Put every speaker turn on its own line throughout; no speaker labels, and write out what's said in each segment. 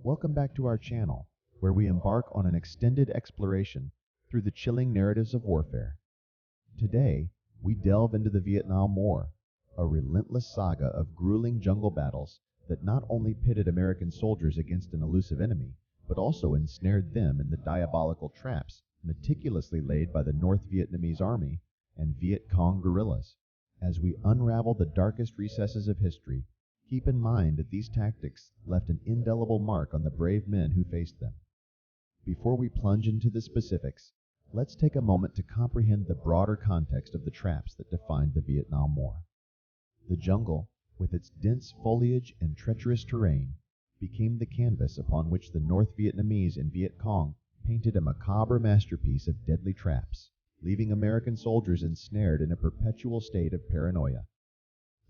Welcome back to our channel, where we embark on an extended exploration through the chilling narratives of warfare. Today, we delve into the Vietnam War, a relentless saga of grueling jungle battles that not only pitted American soldiers against an elusive enemy, but also ensnared them in the diabolical traps meticulously laid by the North Vietnamese Army and Vietcong guerrillas. As we unravel the darkest recesses of history, keep in mind that these tactics left an indelible mark on the brave men who faced them. Before we plunge into the specifics, let's take a moment to comprehend the broader context of the traps that defined the Vietnam War. The jungle, with its dense foliage and treacherous terrain, became the canvas upon which the North Vietnamese and Viet Cong painted a macabre masterpiece of deadly traps, leaving American soldiers ensnared in a perpetual state of paranoia.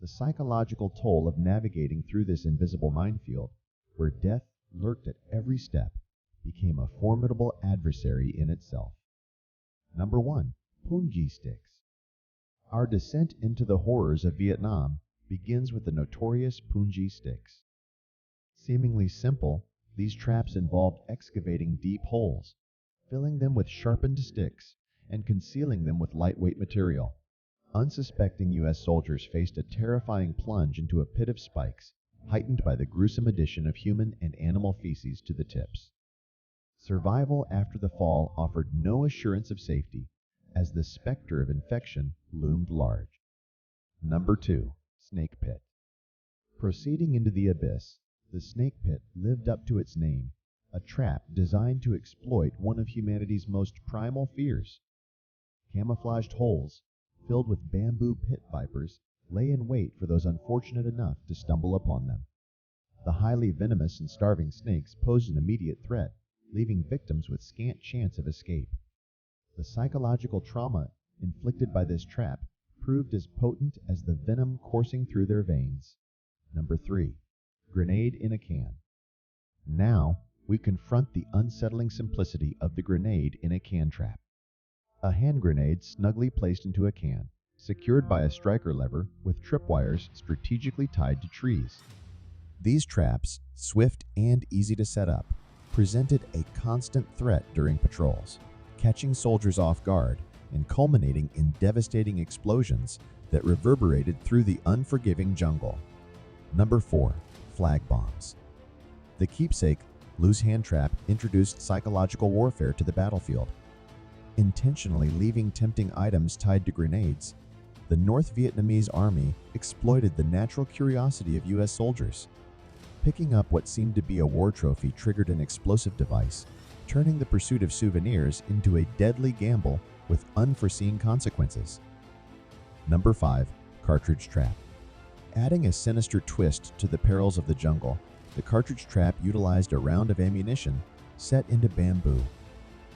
The psychological toll of navigating through this invisible minefield, where death lurked at every step, became a formidable adversary in itself. Number 1. Punji sticks. Our descent into the horrors of Vietnam begins with the notorious Punji sticks. Seemingly simple, these traps involved excavating deep holes, filling them with sharpened sticks, and concealing them with lightweight material. Unsuspecting U.S. soldiers faced a terrifying plunge into a pit of spikes, heightened by the gruesome addition of human and animal feces to the tips. Survival after the fall offered no assurance of safety, as the specter of infection loomed large. Number 2. Snake Pit. Proceeding into the abyss, the snake pit lived up to its name, a trap designed to exploit one of humanity's most primal fears. Camouflaged holes, filled with bamboo pit vipers, lay in wait for those unfortunate enough to stumble upon them. The highly venomous and starving snakes posed an immediate threat, leaving victims with scant chance of escape. The psychological trauma inflicted by this trap proved as potent as the venom coursing through their veins. Number 3. Grenade in a can. Now, we confront the unsettling simplicity of the grenade in a can trap. A hand grenade snugly placed into a can, secured by a striker lever with tripwires strategically tied to trees. These traps, swift and easy to set up, presented a constant threat during patrols, catching soldiers off guard and culminating in devastating explosions that reverberated through the unforgiving jungle. Number 4. Flag bombs. The keepsake loose hand trap introduced psychological warfare to the battlefield. Intentionally leaving tempting items tied to grenades, the North Vietnamese Army exploited the natural curiosity of U.S. soldiers. Picking up what seemed to be a war trophy triggered an explosive device, turning the pursuit of souvenirs into a deadly gamble with unforeseen consequences. Number 5. Cartridge trap. Adding a sinister twist to the perils of the jungle, the cartridge trap utilized a round of ammunition set into bamboo.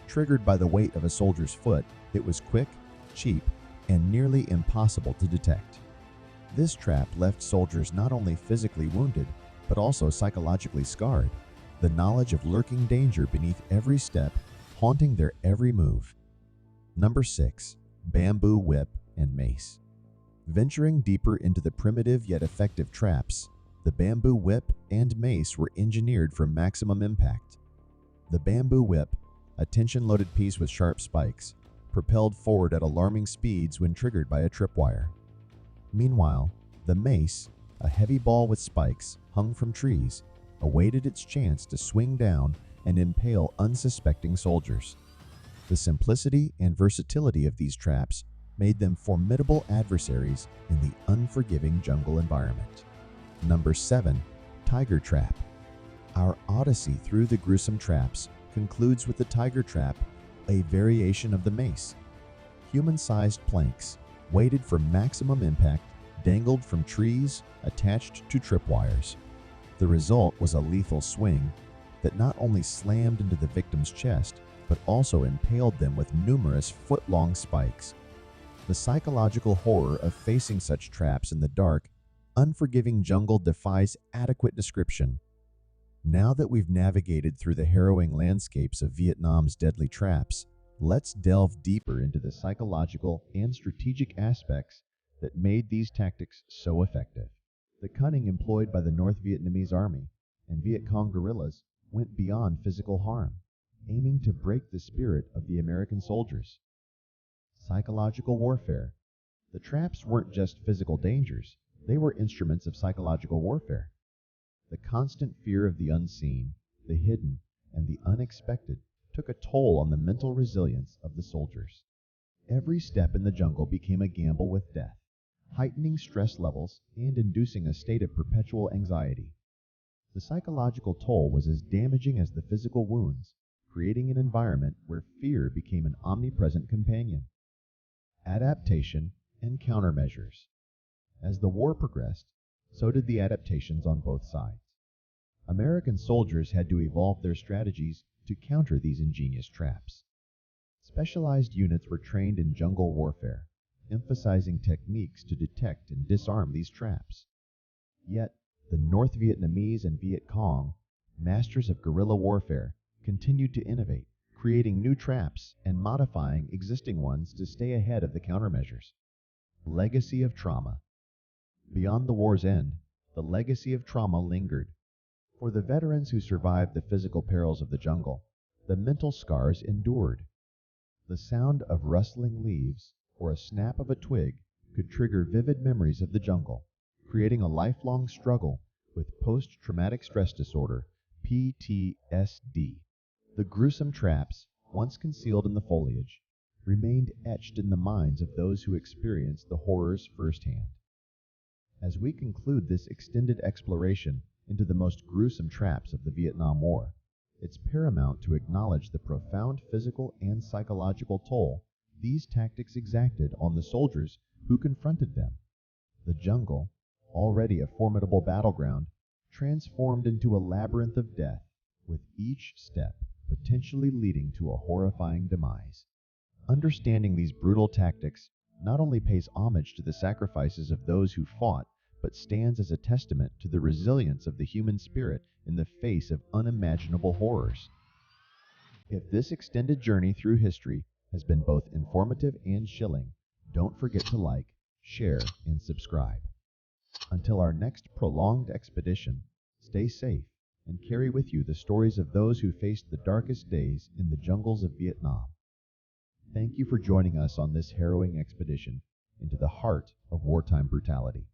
Triggered by the weight of a soldier's foot, it was quick, cheap, and nearly impossible to detect. This trap left soldiers not only physically wounded, but also psychologically scarred, the knowledge of lurking danger beneath every step haunting their every move. Number 6. Bamboo whip and mace. Venturing deeper into the primitive yet effective traps, the bamboo whip and mace were engineered for maximum impact. The bamboo whip, a tension-loaded piece with sharp spikes, propelled forward at alarming speeds when triggered by a tripwire. Meanwhile, the mace, a heavy ball with spikes hung from trees, awaited its chance to swing down and impale unsuspecting soldiers. The simplicity and versatility of these traps made them formidable adversaries in the unforgiving jungle environment. Number 7. Tiger trap. Our odyssey through the gruesome traps concludes with the tiger trap, a variation of the mace. Human-sized planks, weighted for maximum impact, dangled from trees attached to tripwires. The result was a lethal swing that not only slammed into the victim's chest, but also impaled them with numerous foot-long spikes. The psychological horror of facing such traps in the dark, unforgiving jungle defies adequate description. Now that we've navigated through the harrowing landscapes of Vietnam's deadly traps, let's delve deeper into the psychological and strategic aspects that made these tactics so effective. The cunning employed by the North Vietnamese Army and Viet Cong guerrillas went beyond physical harm, aiming to break the spirit of the American soldiers. Psychological warfare. The traps weren't just physical dangers, they were instruments of psychological warfare. The constant fear of the unseen, the hidden, and the unexpected took a toll on the mental resilience of the soldiers. Every step in the jungle became a gamble with death, heightening stress levels and inducing a state of perpetual anxiety. The psychological toll was as damaging as the physical wounds, creating an environment where fear became an omnipresent companion. Adaptation and countermeasures. As the war progressed, so did the adaptations on both sides. American soldiers had to evolve their strategies to counter these ingenious traps. Specialized units were trained in jungle warfare, emphasizing techniques to detect and disarm these traps. Yet, the North Vietnamese and Vietcong, masters of guerrilla warfare, continued to innovate, creating new traps and modifying existing ones to stay ahead of the countermeasures. Legacy of trauma. Beyond the war's end, the legacy of trauma lingered. For the veterans who survived the physical perils of the jungle, the mental scars endured. The sound of rustling leaves or a snap of a twig could trigger vivid memories of the jungle, creating a lifelong struggle with post-traumatic stress disorder, PTSD. The gruesome traps, once concealed in the foliage, remained etched in the minds of those who experienced the horrors firsthand. As we conclude this extended exploration into the most gruesome traps of the Vietnam War, it's paramount to acknowledge the profound physical and psychological toll these tactics exacted on the soldiers who confronted them. The jungle, already a formidable battleground, transformed into a labyrinth of death, with each step potentially leading to a horrifying demise. Understanding these brutal tactics not only pays homage to the sacrifices of those who fought, but stands as a testament to the resilience of the human spirit in the face of unimaginable horrors. If this extended journey through history has been both informative and chilling, don't forget to like, share, and subscribe. Until our next prolonged expedition, stay safe and carry with you the stories of those who faced the darkest days in the jungles of Vietnam. Thank you for joining us on this harrowing expedition into the heart of wartime brutality.